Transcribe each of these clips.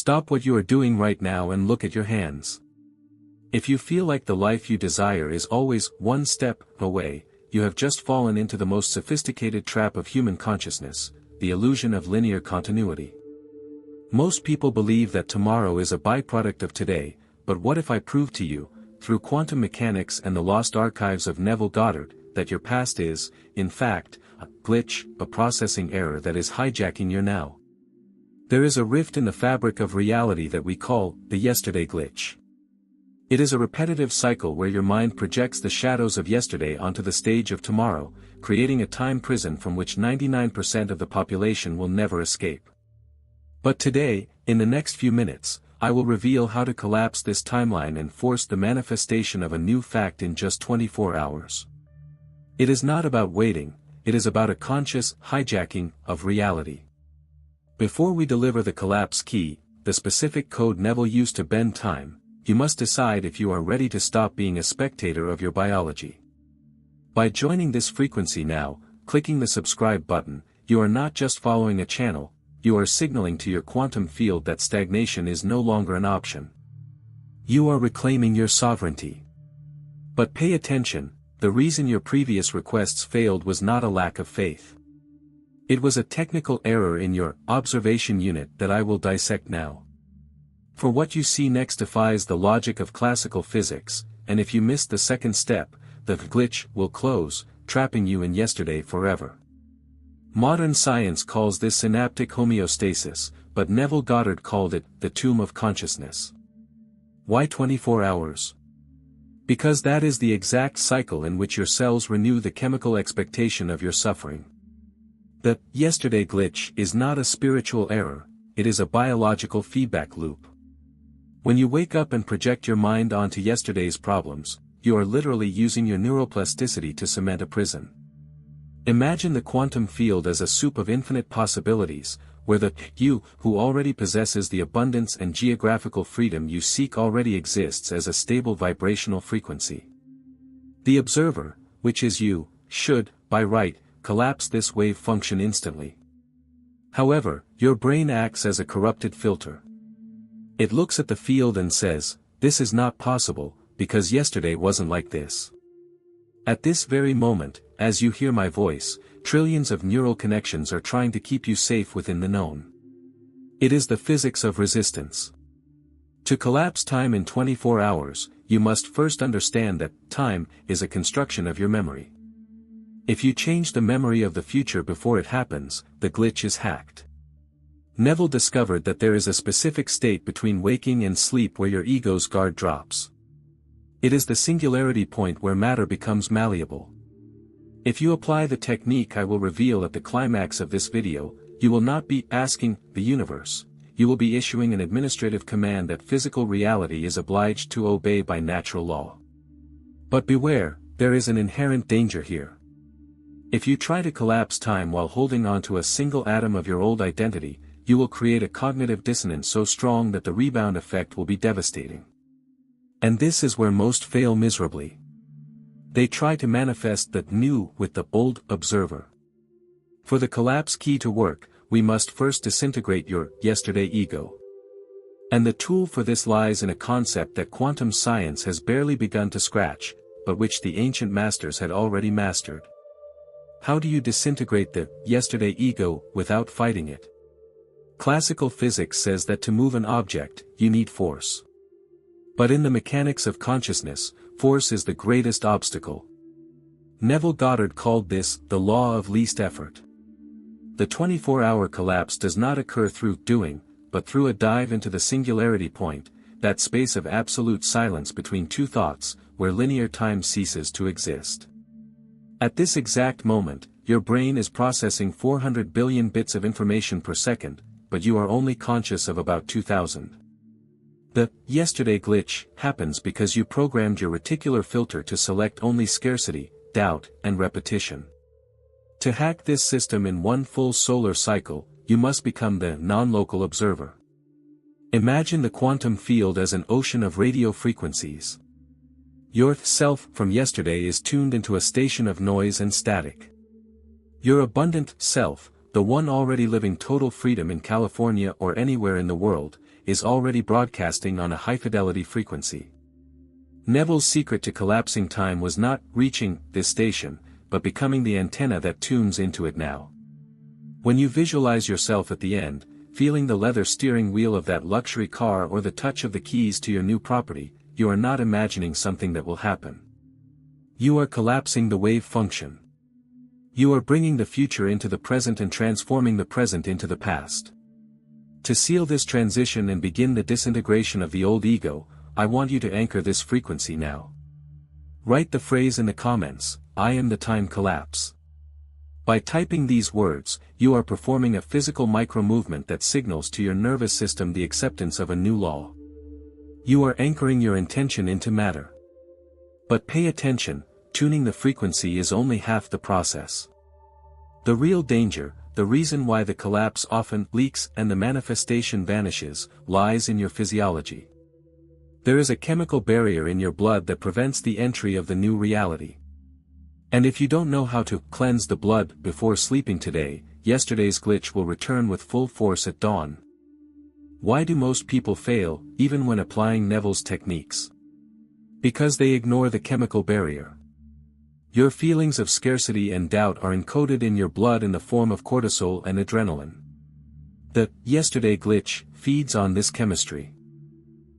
Stop what you are doing right now and look at your hands. If you feel like the life you desire is always one step away, you have just fallen into the most sophisticated trap of human consciousness, the illusion of linear continuity. Most people believe that tomorrow is a byproduct of today, but what if I prove to you, through quantum mechanics and the lost archives of Neville Goddard, that your past is, in fact, a glitch, a processing error that is hijacking your now? There is a rift in the fabric of reality that we call the yesterday glitch. It is a repetitive cycle where your mind projects the shadows of yesterday onto the stage of tomorrow, creating a time prison from which 99% of the population will never escape. But today, in the next few minutes, I will reveal how to collapse this timeline and force the manifestation of a new fact in just 24 hours. It is not about waiting, it is about a conscious hijacking of reality. Before we deliver the collapse key, the specific code Neville used to bend time, you must decide if you are ready to stop being a spectator of your biology. By joining this frequency now, clicking the subscribe button, you are not just following a channel, you are signaling to your quantum field that stagnation is no longer an option. You are reclaiming your sovereignty. But pay attention, the reason your previous requests failed was not a lack of faith. It was a technical error in your observation unit that I will dissect now. For what you see next defies the logic of classical physics, and if you miss the second step, the glitch will close, trapping you in yesterday forever. Modern science calls this synaptic homeostasis, but Neville Goddard called it the tomb of consciousness. Why 24 hours? Because that is the exact cycle in which your cells renew the chemical expectation of your suffering. The yesterday glitch is not a spiritual error, it is a biological feedback loop. When you wake up and project your mind onto yesterday's problems, you are literally using your neuroplasticity to cement a prison. Imagine the quantum field as a soup of infinite possibilities, where the you who already possesses the abundance and geographical freedom you seek already exists as a stable vibrational frequency. The observer, which is you, should, by right, collapse this wave function instantly. However, your brain acts as a corrupted filter. It looks at the field and says, "This is not possible, because yesterday wasn't like this." At this very moment, as you hear my voice, trillions of neural connections are trying to keep you safe within the known. It is the physics of resistance. To collapse time in 24 hours, you must first understand that time is a construction of your memory. If you change the memory of the future before it happens, the glitch is hacked. Neville discovered that there is a specific state between waking and sleep where your ego's guard drops. It is the singularity point where matter becomes malleable. If you apply the technique I will reveal at the climax of this video, you will not be asking the universe, you will be issuing an administrative command that physical reality is obliged to obey by natural law. But beware, there is an inherent danger here. If you try to collapse time while holding on to a single atom of your old identity, you will create a cognitive dissonance so strong that the rebound effect will be devastating. And this is where most fail miserably. They try to manifest the new with the old observer. For the collapse key to work, we must first disintegrate your yesterday ego. And the tool for this lies in a concept that quantum science has barely begun to scratch, but which the ancient masters had already mastered. How do you disintegrate the yesterday ego without fighting it? Classical physics says that to move an object, you need force. But in the mechanics of consciousness, force is the greatest obstacle. Neville Goddard called this the law of least effort. The 24-hour collapse does not occur through doing, but through a dive into the singularity point, that space of absolute silence between two thoughts, where linear time ceases to exist. At this exact moment, your brain is processing 400 billion bits of information per second, but you are only conscious of about 2,000. The yesterday glitch happens because you programmed your reticular filter to select only scarcity, doubt, and repetition. To hack this system in one full solar cycle, you must become the non-local observer. Imagine the quantum field as an ocean of radio frequencies. Your self from yesterday is tuned into a station of noise and static. Your abundant self, the one already living total freedom in California or anywhere in the world, is already broadcasting on a high-fidelity frequency. Neville's secret to collapsing time was not reaching this station, but becoming the antenna that tunes into it now. When you visualize yourself at the end, feeling the leather steering wheel of that luxury car or the touch of the keys to your new property, you are not imagining something that will happen. You are collapsing the wave function. You are bringing the future into the present and transforming the present into the past. To seal this transition and begin the disintegration of the old ego, I want you to anchor this frequency now. Write the phrase in the comments, "I am the time collapse." By typing these words, you are performing a physical micro-movement that signals to your nervous system the acceptance of a new law. You are anchoring your intention into matter. But pay attention, tuning the frequency is only half the process. The real danger, the reason why the collapse often leaks and the manifestation vanishes, lies in your physiology. There is a chemical barrier in your blood that prevents the entry of the new reality. And if you don't know how to cleanse the blood before sleeping today, yesterday's glitch will return with full force at dawn. Why do most people fail, even when applying Neville's techniques? Because they ignore the chemical barrier. Your feelings of scarcity and doubt are encoded in your blood in the form of cortisol and adrenaline. The yesterday glitch feeds on this chemistry.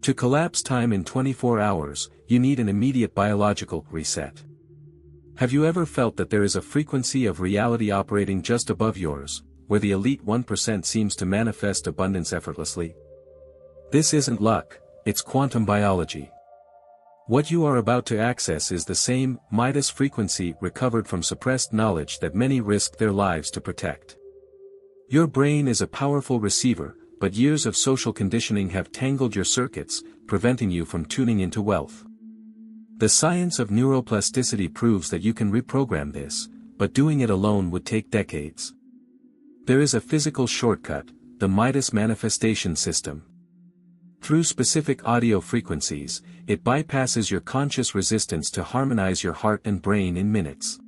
To collapse time in 24 hours, you need an immediate biological reset. Have you ever felt that there is a frequency of reality operating just above yours, where the elite 1% seems to manifest abundance effortlessly? This isn't luck, it's quantum biology. What you are about to access is the same Midas frequency recovered from suppressed knowledge that many risk their lives to protect. Your brain is a powerful receiver, but years of social conditioning have tangled your circuits, preventing you from tuning into wealth. The science of neuroplasticity proves that you can reprogram this, but doing it alone would take decades. There is a physical shortcut, the Midas manifestation system. Through specific audio frequencies, it bypasses your conscious resistance to harmonize your heart and brain in minutes.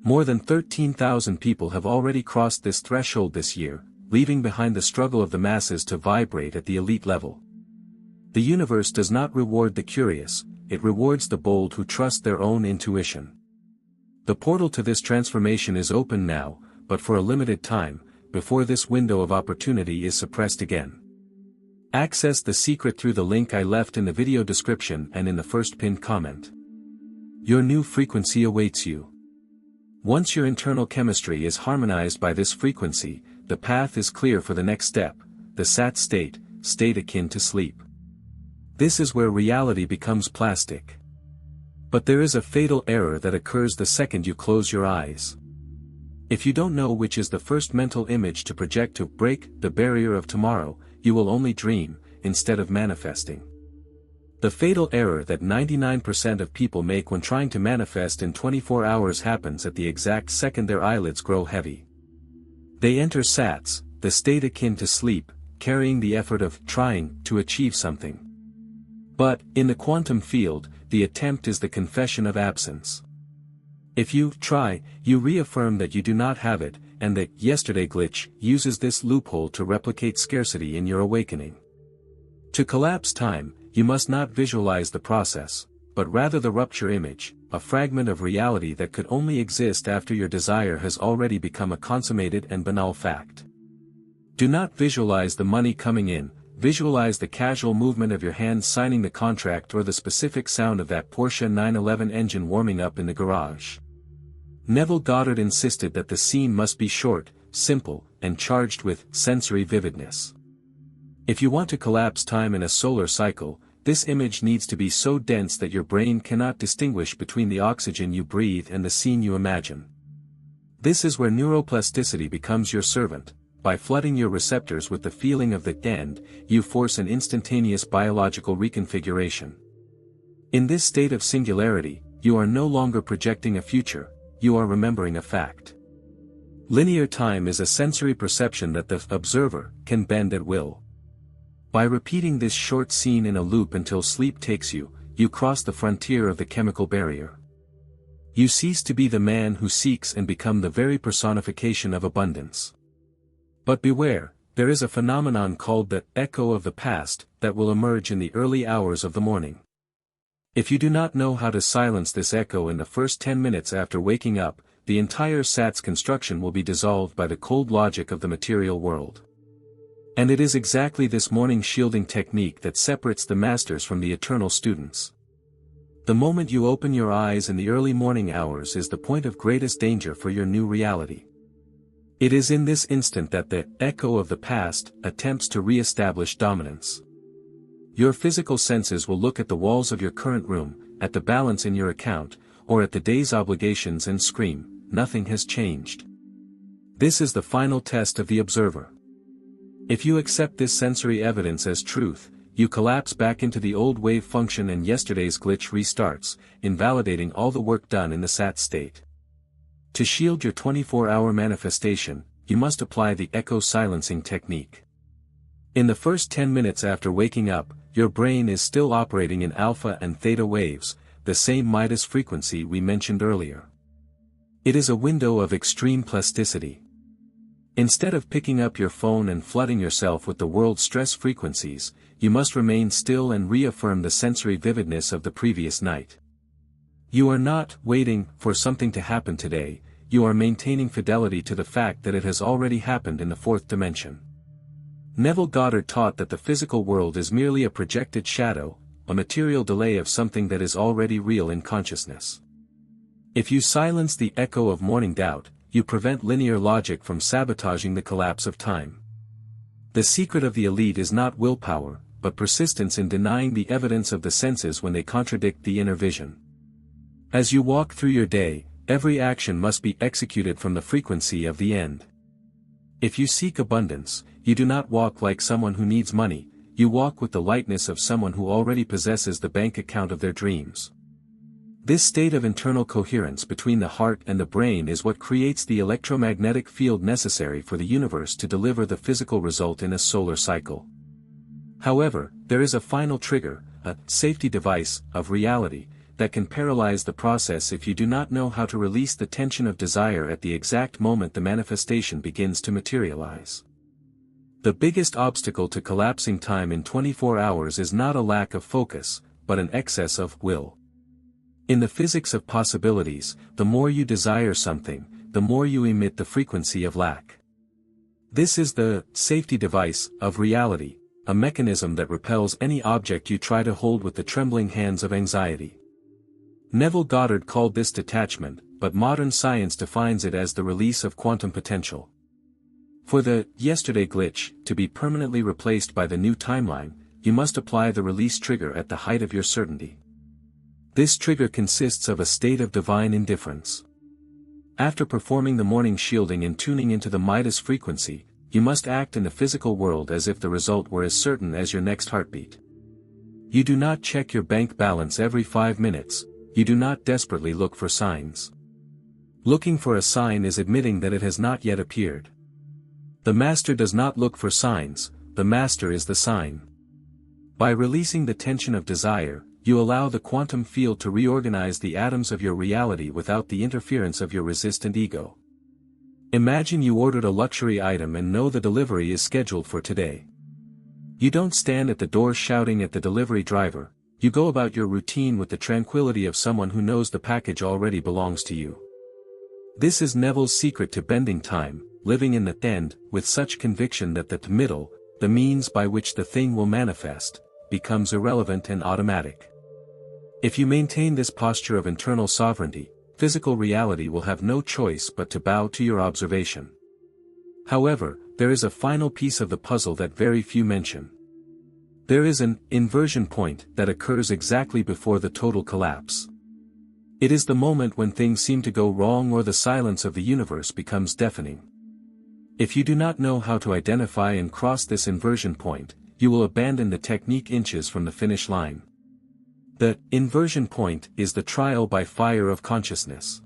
More than 13,000 people have already crossed this threshold this year, leaving behind the struggle of the masses to vibrate at the elite level. The universe does not reward the curious, it rewards the bold who trust their own intuition. The portal to this transformation is open now, but for a limited time, before this window of opportunity is suppressed again. Access the secret through the link I left in the video description and in the first pinned comment. Your new frequency awaits you. Once your internal chemistry is harmonized by this frequency, the path is clear for the next step, the sat state akin to sleep. This is where reality becomes plastic. But there is a fatal error that occurs the second you close your eyes. If you don't know which is the first mental image to project to break the barrier of tomorrow, you will only dream, instead of manifesting. The fatal error that 99% of people make when trying to manifest in 24 hours happens at the exact second their eyelids grow heavy. They enter SATS, the state akin to sleep, carrying the effort of trying to achieve something. But, in the quantum field, the attempt is the confession of absence. If you try, you reaffirm that you do not have it, and that yesterday glitch uses this loophole to replicate scarcity in your awakening. To collapse time, you must not visualize the process, but rather the rupture image, a fragment of reality that could only exist after your desire has already become a consummated and banal fact. Do not visualize the money coming in, visualize the casual movement of your hands signing the contract or the specific sound of that Porsche 911 engine warming up in the garage. Neville Goddard insisted that the scene must be short, simple, and charged with sensory vividness. If you want to collapse time in a solar cycle, this image needs to be so dense that your brain cannot distinguish between the oxygen you breathe and the scene you imagine. This is where neuroplasticity becomes your servant. By flooding your receptors with the feeling of the end, you force an instantaneous biological reconfiguration. In this state of singularity, you are no longer projecting a future, you are remembering a fact. Linear time is a sensory perception that the observer can bend at will. By repeating this short scene in a loop until sleep takes you, you cross the frontier of the chemical barrier. You cease to be the man who seeks and become the very personification of abundance. But beware, there is a phenomenon called the echo of the past that will emerge in the early hours of the morning. If you do not know how to silence this echo in the first 10 minutes after waking up, the entire SAT's construction will be dissolved by the cold logic of the material world. And it is exactly this morning shielding technique that separates the masters from the eternal students. The moment you open your eyes in the early morning hours is the point of greatest danger for your new reality. It is in this instant that the echo of the past attempts to re-establish dominance. Your physical senses will look at the walls of your current room, at the balance in your account, or at the day's obligations and scream, "Nothing has changed." This is the final test of the observer. If you accept this sensory evidence as truth, you collapse back into the old wave function and yesterday's glitch restarts, invalidating all the work done in the SAT state. To shield your 24-hour manifestation, you must apply the echo silencing technique. In the first 10 minutes after waking up, your brain is still operating in alpha and theta waves, the same Midas frequency we mentioned earlier. It is a window of extreme plasticity. Instead of picking up your phone and flooding yourself with the world's stress frequencies, you must remain still and reaffirm the sensory vividness of the previous night. You are not waiting for something to happen today, you are maintaining fidelity to the fact that it has already happened in the fourth dimension. Neville Goddard taught that the physical world is merely a projected shadow, a material delay of something that is already real in consciousness. If you silence the echo of morning doubt, you prevent linear logic from sabotaging the collapse of time. The secret of the elite is not willpower, but persistence in denying the evidence of the senses when they contradict the inner vision. As you walk through your day, every action must be executed from the frequency of the end. If you seek abundance, you do not walk like someone who needs money, you walk with the lightness of someone who already possesses the bank account of their dreams. This state of internal coherence between the heart and the brain is what creates the electromagnetic field necessary for the universe to deliver the physical result in a solar cycle. However, there is a final trigger, a safety device of reality, that can paralyze the process if you do not know how to release the tension of desire at the exact moment the manifestation begins to materialize. The biggest obstacle to collapsing time in 24 hours is not a lack of focus, but an excess of will. In the physics of possibilities, the more you desire something, the more you emit the frequency of lack. This is the safety device of reality, a mechanism that repels any object you try to hold with the trembling hands of anxiety. Neville Goddard called this detachment, but modern science defines it as the release of quantum potential. For the yesterday glitch to be permanently replaced by the new timeline, you must apply the release trigger at the height of your certainty. This trigger consists of a state of divine indifference. After performing the morning shielding and tuning into the Midas frequency, you must act in the physical world as if the result were as certain as your next heartbeat. You do not check your bank balance every 5 minutes, you do not desperately look for signs. Looking for a sign is admitting that it has not yet appeared. The master does not look for signs, the master is the sign. By releasing the tension of desire, you allow the quantum field to reorganize the atoms of your reality without the interference of your resistant ego. Imagine you ordered a luxury item and know the delivery is scheduled for today. You don't stand at the door shouting at the delivery driver, you go about your routine with the tranquility of someone who knows the package already belongs to you. This is Neville's secret to bending time, living in the end, with such conviction that the middle, the means by which the thing will manifest, becomes irrelevant and automatic. If you maintain this posture of internal sovereignty, physical reality will have no choice but to bow to your observation. However, there is a final piece of the puzzle that very few mention. There is an inversion point that occurs exactly before the total collapse. It is the moment when things seem to go wrong or the silence of the universe becomes deafening. If you do not know how to identify and cross this inversion point, you will abandon the technique inches from the finish line. The inversion point is the trial by fire of consciousness.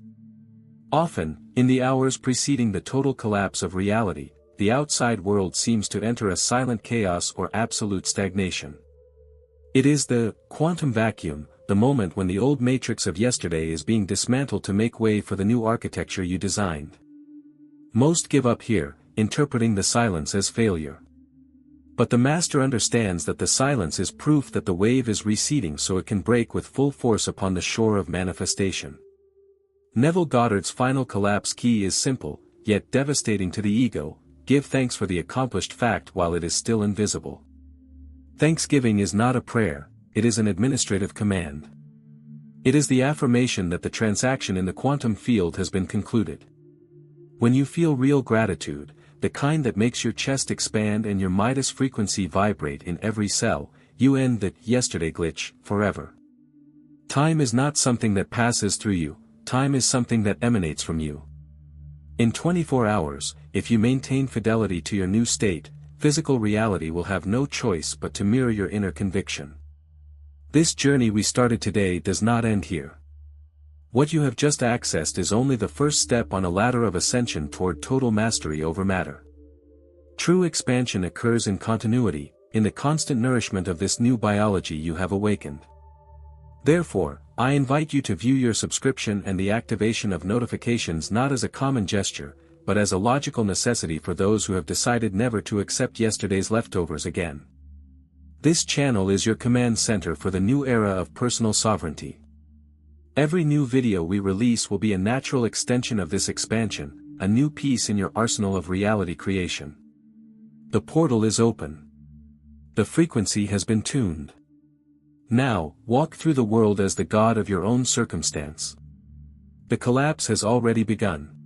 Often, in the hours preceding the total collapse of reality, the outside world seems to enter a silent chaos or absolute stagnation. It is the quantum vacuum, the moment when the old matrix of yesterday is being dismantled to make way for the new architecture you designed. Most give up here, interpreting the silence as failure. But the master understands that the silence is proof that the wave is receding so it can break with full force upon the shore of manifestation. Neville Goddard's final collapse key is simple, yet devastating to the ego: give thanks for the accomplished fact while it is still invisible. Thanksgiving is not a prayer, it is an administrative command. It is the affirmation that the transaction in the quantum field has been concluded. When you feel real gratitude, the kind that makes your chest expand and your Midas frequency vibrate in every cell, you end that yesterday glitch forever. Time is not something that passes through you, time is something that emanates from you. In 24 hours, if you maintain fidelity to your new state, physical reality will have no choice but to mirror your inner conviction. This journey we started today does not end here. What you have just accessed is only the first step on a ladder of ascension toward total mastery over matter. True expansion occurs in continuity, in the constant nourishment of this new biology you have awakened. Therefore, I invite you to view your subscription and the activation of notifications not as a common gesture, but as a logical necessity for those who have decided never to accept yesterday's leftovers again. This channel is your command center for the new era of personal sovereignty. Every new video we release will be a natural extension of this expansion, a new piece in your arsenal of reality creation. The portal is open. The frequency has been tuned. Now, walk through the world as the god of your own circumstance. The collapse has already begun.